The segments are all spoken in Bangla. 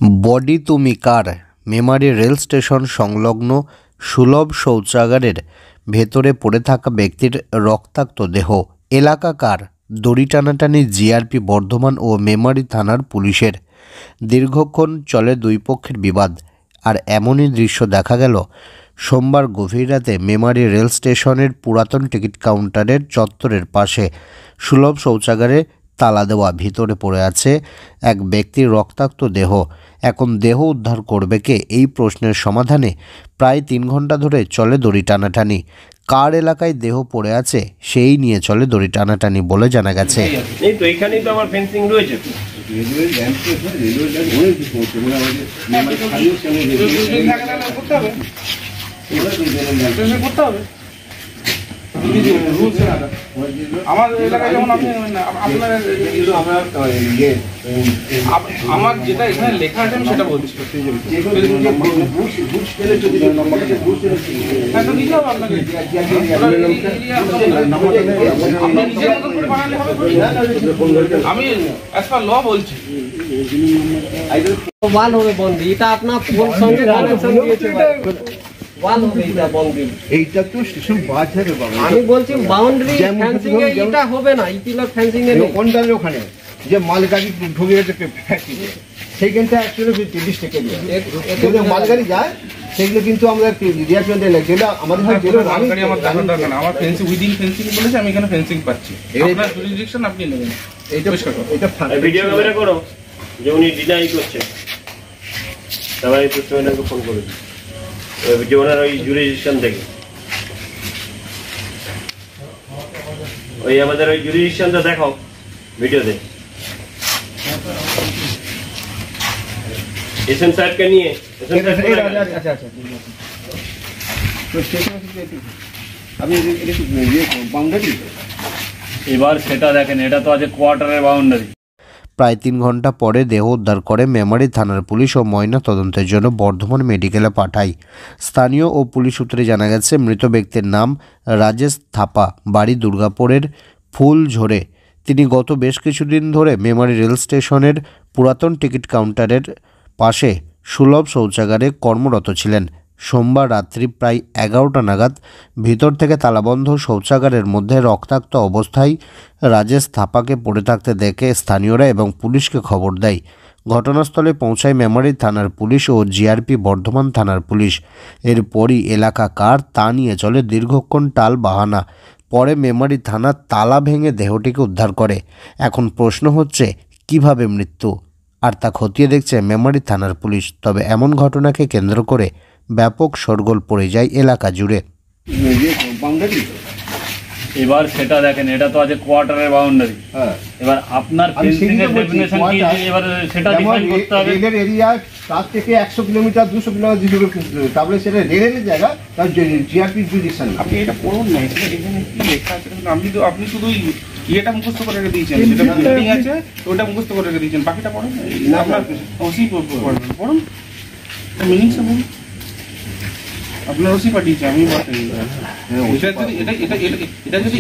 বডি তুমি কার? মেমারি রেল স্টেশন সংলগ্ন সুলভ শৌচাগারের ভেতরে পড়ে থাকা ব্যক্তির রক্তাক্ত দেহ। এলাকা কার? দড়ি টানাটানি জিআরপি বর্ধমান ও মেমারি থানার পুলিশের। দীর্ঘক্ষণ চলে দুই পক্ষের বিবাদ। আর এমনই দৃশ্য দেখা গেল সোমবার গভীর রাতে মেমারি রেল স্টেশনের পুরাতন টিকিট কাউন্টারের চত্বরের পাশে সুলভ শৌচাগারে তালা দেওয়া। ভিতরে পড়ে আছে এক ব্যক্তির রক্তাক্ত দেহ। এখন দেহ উদ্ধার করবে কে, এই প্রশ্নের সমাধানে প্রায় 3 ঘন্টা ধরে চলে দড়ি টানাটানি। কার এলাকায় দেহ পড়ে আছে সেই নিয়ে চলে দড়ি টানাটানি বলে জানা গেছে। এই তো এইখানেই তো আমার ফেন্সিং রয়েছে। আমার এলাকায় যেমন আমার যেটা এখানে লেখা আছে আমি সেটা বলছি। আমি অ্যাজ পার ল বলছি ওয়াল হবে বন্দি, এটা আপনার ফোন সঙ্গে কানেকশন দিয়েছে। ওয়াল হবে এটা বন্দি, এইটা তো স্টেশন বাজারে বাবা। আমি বলছি বাউন্ডারি ফেন্সিং এ এটা হবে না, ইপিলক ফেন্সিং এ কোনটার ওখানে যে মালগাড়ি ঢুকে গেছে ফ্যাক্টরি সেইখানটা অ্যাকচুয়ালি 30 টাকা দিয়ে যদি মালগাড়ি যায় সেগুলো কিন্তু আমরা রিয়াকশনটা লাগে যেটা আমাদের হয় যেটা মালগাড়ি আমার দেখার দরকার না। আমার ফেন্সিং উইদিন ফেন্সিং বলেছে, আমি এখানে ফেন্সিং পাচ্ছি। আপনার জুরিসডিকশন আপনি নেবেন। এইটা এটা ভিডিও ক্যামেরা করো যে উনি ডিনাই করছে, তারপরে পুষ্টিমানকে ফোন করে দিই ভিডিও ওনার ওই জুরিসডিকশন থেকে। ওই আমাদের ওই জুরিসডিকশনটা দেখো ভিডিওতে। এসএম সাহেবকে নিয়ে এবার সেটা দেখেন, এটা তো আছে কোয়ার্টারের বাউন্ডারি। প্রায় 3 ঘন্টা পরে দেহ উদ্ধার করে মেমারি থানার পুলিশ ও ময়না তদন্তের জন্য বর্ধমান মেডিকেলে পাঠায়। স্থানীয় ও পুলিশ সূত্রে জানা গেছে মৃত ব্যক্তির নাম রাজেশ থাপা, বাড়ি দুর্গাপুরের ফুলঝোরে। তিনি গত বেশ কিছুদিন ধরে মেমারি রেল স্টেশনের পুরাতন টিকিট কাউন্টারের পাশে সুলভ শৌচাগারে কর্মরত ছিলেন। সোমবার রাত্রি প্রায় 11টা নাগাদ ভিতর থেকে তালাবন্ধ শৌচাগারের মধ্যে রক্তাক্ত অবস্থায় রাজেশ থাপাকে পড়ে থাকতে দেখে স্থানীয়রা এবং পুলিশকে খবর দেয়। ঘটনাস্থলে পৌঁছায় মেমারি থানার পুলিশ ও জিআরপি বর্ধমান থানার পুলিশ। এরপরই এলাকা কার তা নিয়ে চলে দীর্ঘক্ষণ টাল বাহানা। পরে মেমারি থানা তালা ভেঙে দেহটিকে উদ্ধার করে। এখন প্রশ্ন হচ্ছে কিভাবে মৃত্যু, আর তা খতিয়ে দেখছে মেমারি থানার পুলিশ। তবে এমন ঘটনাকে কেন্দ্র করে ব্যাপক শোরগোল পড়ে যায় এলাকা জুড়ে। এবার সেটা দেখেন, এটা তো আছে কোয়ার্টারের বাউন্ডারি। এবার আপনার ফেন্সিং এর ডেফিনিশন কি, এবার সেটা ডিফাইন করতে হবে। রেলের এরিয়া তার থেকে 100 কিলোমিটার 200 কিলোমিটার তারপরে সেটা রেলের জায়গা, তার জিআরপি জুরিডিকশন। আপনি এটা পড়ুন না, এখানে কি লেখা আছে আপনি শুধু ইয়েটা মুখস্থ করে রেখে দিয়েছেন, যেটা বিল্ডিং আছে ওটা মুখস্থ করে রেখে দিয়েছেন, বাকিটা পড়ুন না। আপনার ওসি পড়ুন, মিনিংসটা বলুন। আপনার ওসি পাঠিয়েছে, আমি পাঠাই। এটা যদি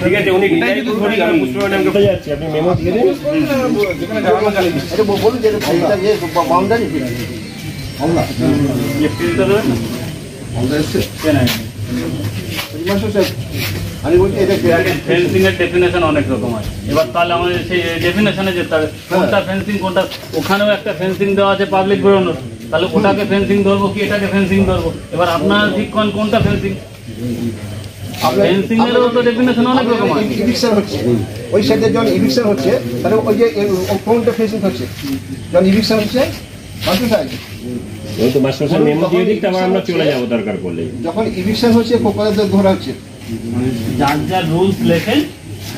ঠিক আছে উনি ডিনাই তো ধরি আমি পুষ্টিমানকে বলে যাচ্ছি, আপনি মেমো দিয়ে দিন। যেখানে জানানো জানি এটা বলুন যে এটা যে বাউন্ডারি আমরা ये ফিল্টার দেন না আমরা এসে কেন মাস্টার সাহেব আমি বলছি এটা ফেন্সিং এর ডেফিনেশন অনেক রকম আছে। এবার তাহলে আমাদের সেই ডেফিনেশনে যেতে হবে, কোনটা ফেন্সিং কোনটা। ওখানেও একটা ফেন্সিং দেওয়া আছে পাবলিক বেরোনোর, তাহলে ওটাকে ফেন্সিং ধরবো কি এটাকে ফেন্সিং ধরবো? এবার আপনারা ঠিক করেন কোনটা ফেন্সিং। ফেন্সিং এরও তো ডেফিনেশন অনেক রকম আছে। ইভিকশন হচ্ছে ওই সাইডে যখন ইভিকশন হচ্ছে তাহলে ওই যে কোনটা ফেন্সিং হচ্ছে যখন ইভিকশন হচ্ছে মাস্টার সাহেব ওই তো মাস্টার সাহেব মেমো দিয়ে দিন, তারপর আমরা চলে যাব দরকার পড়লে। যখন ইভিকশন হচ্ছে কোপাদের ধরা হচ্ছে যার যা রুলস লেখেন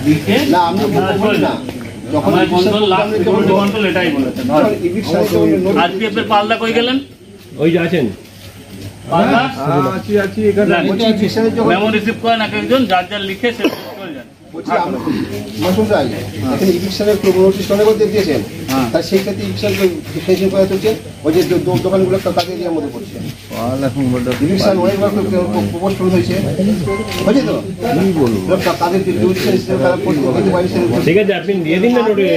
লিখে না আমি বলি না যখন কন্ট্রোল লাস্ট কন্ট্রোল এটাই বলেছেন। ইভিকশন আজকে আপনার পাল্লা কই গেলেন? ওই যে আছেন পাল্লা আছি এখানে মেমো রিসিভ করেন এক একজন, যার যার লিখে সে চলে যান। মাসুম সাহেব এখানে ইভিকশনের নোটিশ অনেক দিয়েছেন, তার সেই ক্ষেত্রে ইভিকশন ফেন্সিং করা হচ্ছে ওই যে দোকানগুলো তাদের এরিয়ার মধ্যে পড়ছে। ইভিকশন অনেকবার প্রপোজ হয়েছে বুঝলি তো, কি বলবো তাদের ঠিক আছে আপনি দিয়ে দিন না নোটিশ।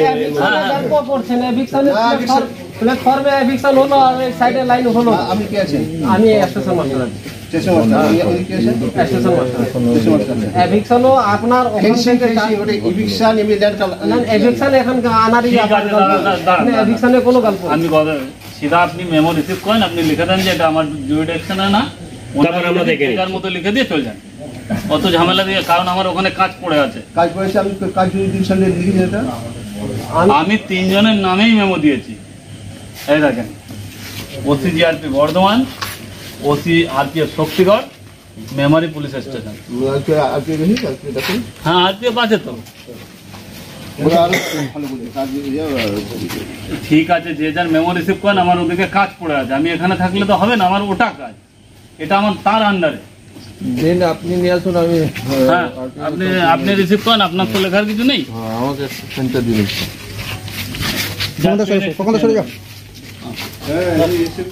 প্ল্যাটফর্মে এভিকশন হলো আর এই সাইডে লাইন হলো না। আপনি কে আছেন? আমি স্টেশন মাস্টার আছি। Station master. আপনি কে আছেন? Station master. Station master. এভিকশনও আপনার ওখান ফেন্সিং থেকে ওটা ইভিকশন এমনি ল্যান্ড না, এভিকশন এখন আনারই ঠিক আপনার আছে, গল্প। দাঁড়ান। আপনি এভিকশনের কোনো গল্প নেই। আমি কথা সিধা আপনি মেমো রিসিভ করেন, আপনি লিখে দেন যে এটা আমার জুরিডিকশনে না, তারপর আমরা দেখে নিই। এটার মতো লিখে দিয়ে চলে যান। অত ঝামেলা দিয়ে, কারণ আমার ওখানে কাজ পড়ে আছে। কাজ করেছে, আমি কাজ জুরিডিকশন লিখেছি এটা। আমি 3 জনের নামেই মেমো দিয়েছি। এই দেখেন, OC GRP Bardhaman, OC RPF Shaktigarh, Memari police station. আপনি দেখি আপনি দেখুন। হ্যাঁ, আরপিএফ আছে তো। ওরা আরো ভালো বলছে কাজ ঠিক আছে, যে যার মেমো রিসিভ করেন, আমার ওদিকে কাজ পড়ে আছে। আমি এখানে থাকলে তো হবে না, আমার ওটা কাজ, এটা আমার তার আন্ডারে। দিন আপনি নিয়ে আসুন, আমি হ্যাঁ, আপনি রিসিভ করেন, আপনার তো লেখার কিছু নেই। আমাকে সেন্টার দিন। কখন সরে যাও। হ্যাঁ